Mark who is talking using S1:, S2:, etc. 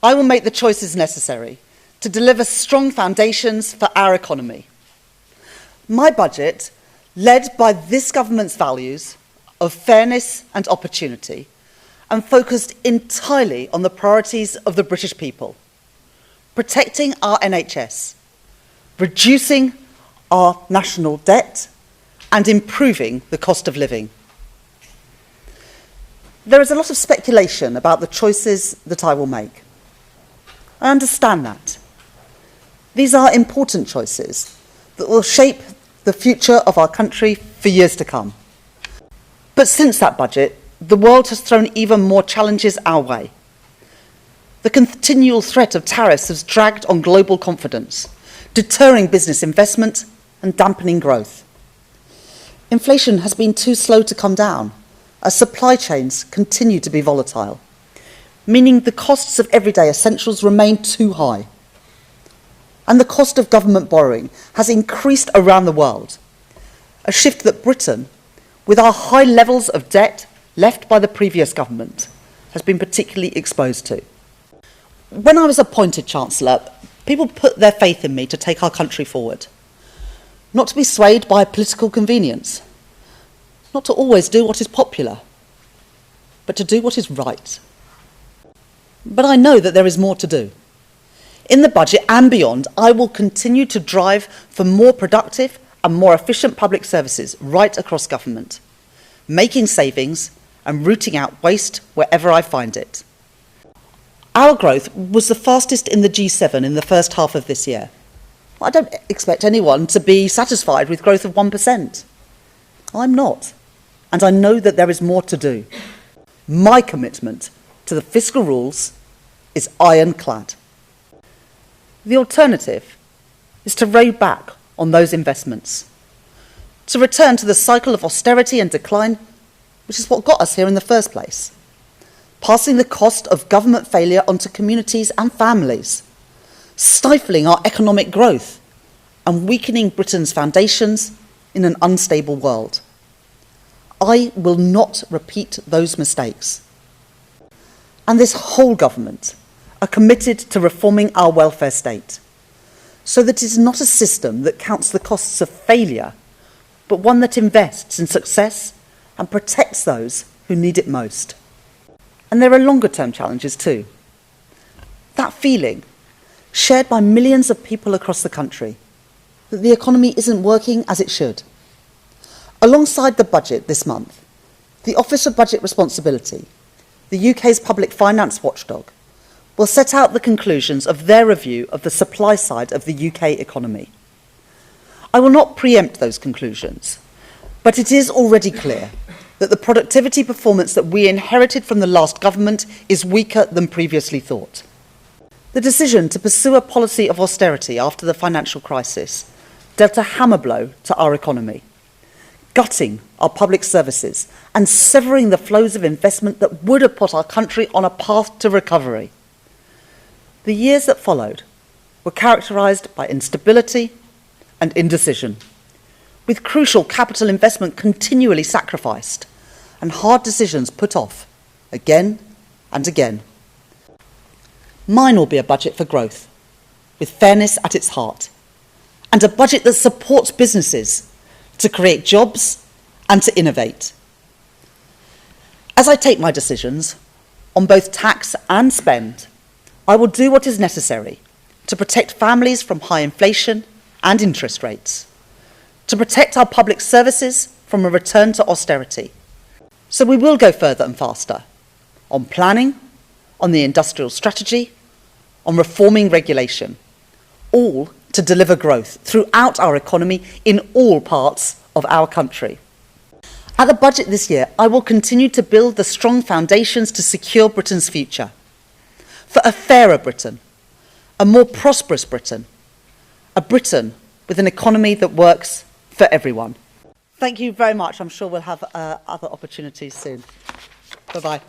S1: I will make the choices necessary to deliver strong foundations for our economy. My budget, led by this government's values of fairness and opportunity, and focused entirely on the priorities of the British people: protecting our NHS, reducing our national debt, and improving the cost of living. There is a lot of speculation about the choices that I will make. I understand that. These are important choices that will shape the future of our country for years to come. But since that budget, the world has thrown even more challenges our way. The continual threat of tariffs has dragged on global confidence, deterring business investment and dampening growth. Inflation has been too slow to come down, as supply chains continue to be volatile, meaning the costs of everyday essentials remain too high. And the cost of government borrowing has increased around the world, a shift that Britain, with our high levels of debt left by the previous government, has been particularly exposed to. When I was appointed Chancellor, people put their faith in me to take our country forward, not to be swayed by political convenience, not to always do what is popular, but to do what is right. But I know that there is more to do. In the budget and beyond, I will continue to drive for more productive and more efficient public services right across government, making savings and rooting out waste wherever I find it. Our growth was the fastest in the G7 in the first half of this year. I don't expect anyone to be satisfied with growth of 1%. I'm not, and I know that there is more to do. My commitment to the fiscal rules is ironclad. The alternative is to row back on those investments, to return to the cycle of austerity and decline, which is what got us here in the first place, passing the cost of government failure onto communities and families, stifling our economic growth, and weakening Britain's foundations in an unstable world. I will not repeat those mistakes. And this whole government are committed to reforming our welfare state, so that it is not a system that counts the costs of failure, but one that invests in success and protects those who need it most. And there are longer-term challenges too. That feeling, shared by millions of people across the country, that the economy isn't working as it should. Alongside the budget this month, the Office of Budget Responsibility, the UK's public finance watchdog, will set out the conclusions of their review of the supply side of the UK economy. I will not preempt those conclusions, but it is already clear that the productivity performance that we inherited from the last government is weaker than previously thought. The decision to pursue a policy of austerity after the financial crisis dealt a hammer blow to our economy, gutting our public services and severing the flows of investment that would have put our country on a path to recovery. The years that followed were characterised by instability and indecision, with crucial capital investment continually sacrificed and hard decisions put off again and again. Mine will be a budget for growth, with fairness at its heart, and a budget that supports businesses to create jobs and to innovate. As I take my decisions on both tax and spend, I will do what is necessary to protect families from high inflation and interest rates, to protect our public services from a return to austerity. So we will go further and faster on planning, on the industrial strategy, on reforming regulation, all to deliver growth throughout our economy in all parts of our country. At the budget this year, I will continue to build the strong foundations to secure Britain's future, for a fairer Britain, a more prosperous Britain, a Britain with an economy that works for everyone. Thank you very much. I'm sure we'll have other opportunities soon. Bye-bye.